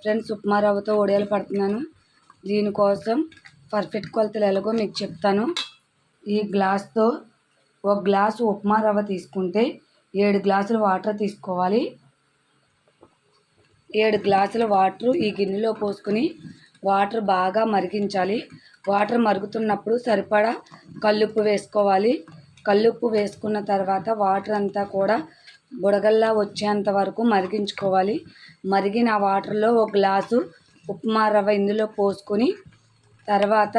Friends, upma రవ్వతో వడియాలు పడుతున్నాను. దీనికోసం పర్ఫెక్ట్ కొలతలు ఎలాగో మీకు చెప్తాను. ఈ గ్లాస్తో ఒక గ్లాసు ఉప్మా రవ్వ తీసుకుంటే 7 గ్లాసుల వాటర్ తీసుకోవాలి. 7 గ్లాసుల వాటర్ ఈ గిన్నెలో పోసుకొని వాటర్ బాగా మరిగించాలి. వాటర్ మరుగుతున్నప్పుడు సరిపడా కల్లుప్పు వేసుకోవాలి. కల్లుప్పు వేసుకున్న తర్వాత వాటర్ అంతా కూడా బుడగల్లా వచ్చేంత వరకు మరిగించుకోవాలి. మరిగిన వాటర్లో ఒక గ్లాసు ఉప్మా రవ్వ ఇందులో పోసుకొని తర్వాత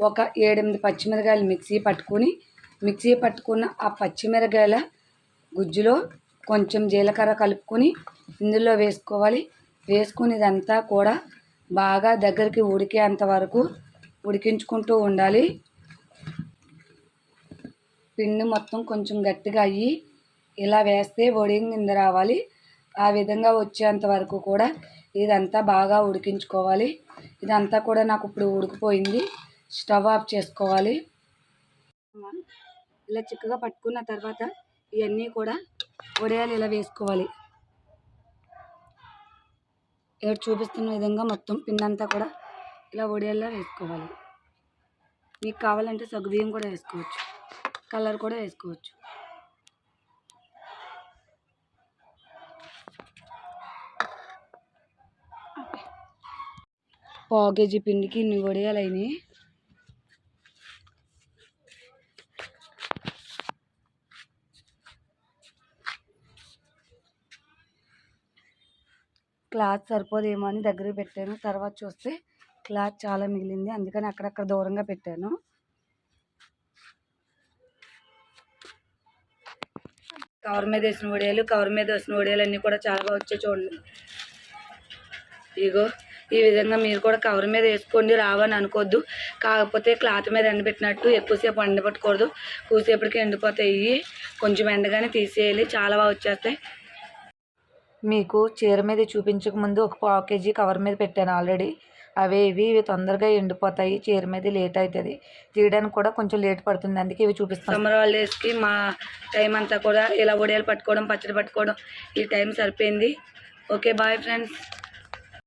ఒక 7-8 పచ్చిమిరకాయలు మిక్సీ పట్టుకున్న ఆ పచ్చిమిరకాయల గుజ్జులో కొంచెం జీలకర్ర కలుపుకొని ఇందులో వేసుకోవాలి. వేసుకుని ఇదంతా కూడా బాగా దగ్గరికి ఉడికేంత వరకు ఉడికించుకుంటూ ఉండాలి. పిండి మొత్తం కొంచెం గట్టిగా అయ్యి ఇలా వేస్తే వడియం కింద రావాలి. ఆ విధంగా వచ్చేంత వరకు కూడా ఇదంతా బాగా ఉడికించుకోవాలి. ఇదంతా కూడా నాకు ఇప్పుడు ఉడికిపోయింది. స్టవ్ ఆఫ్ చేసుకోవాలి. ఇలా చిక్కగా పట్టుకున్న తర్వాత ఇవన్నీ కూడా వడియాలు ఇలా వేసుకోవాలి. ఇక్కడ చూపిస్తున్న విధంగా మొత్తం పిండి అంతా కూడా ఇలా వడియాల్లో వేసుకోవాలి. మీకు కావాలంటే సగ్గుబియ్యం కూడా వేసుకోవచ్చు, కలర్ కూడా వేసుకోవచ్చు. పావు కేజీ పిండికి ఇన్ని వడియాలు అయినాయి. క్లాత్ సరిపోదేమో అని దగ్గర పెట్టాను. తర్వాత చూస్తే క్లాత్ చాలా మిగిలింది. అందుకని అక్కడక్కడ దూరంగా పెట్టాను. కవర్ మీద వేసిన వడియాలు అన్నీ కూడా చాలా బాగా వచ్చాయి. చూడండి, ఇగో ఈ విధంగా మీరు కూడా కవర్ మీద వేసుకోండి. రావని అనుకోవద్దు. కాకపోతే క్లాత్ మీద ఎండబెట్టినట్టు ఎక్కువసేపు ఎండబెట్టకూడదు. కూసేపటికి ఎండిపోతాయి. కొంచెం ఎండగానే తీసేయాలి. చాలా బాగా వచ్చేస్తాయి. మీకు చీర మీద చూపించక ముందు ఒక పావు కేజీ కవర్ మీద పెట్టాను ఆల్రెడీ. ఇవి తొందరగా ఎండిపోతాయి. చీర మీద లేట్ అవుతుంది, తీయడానికి కూడా కొంచెం లేట్ పడుతుంది. అందుకే ఇవి చూపిస్తాను. సమ్మర్ హాలిడేస్కి మా టైం అంతా కూడా ఇలా వడియాలు పట్టుకోవడం, పచ్చడి పట్టుకోవడం ఈ టైం సరిపోయింది. Okay, bye friends.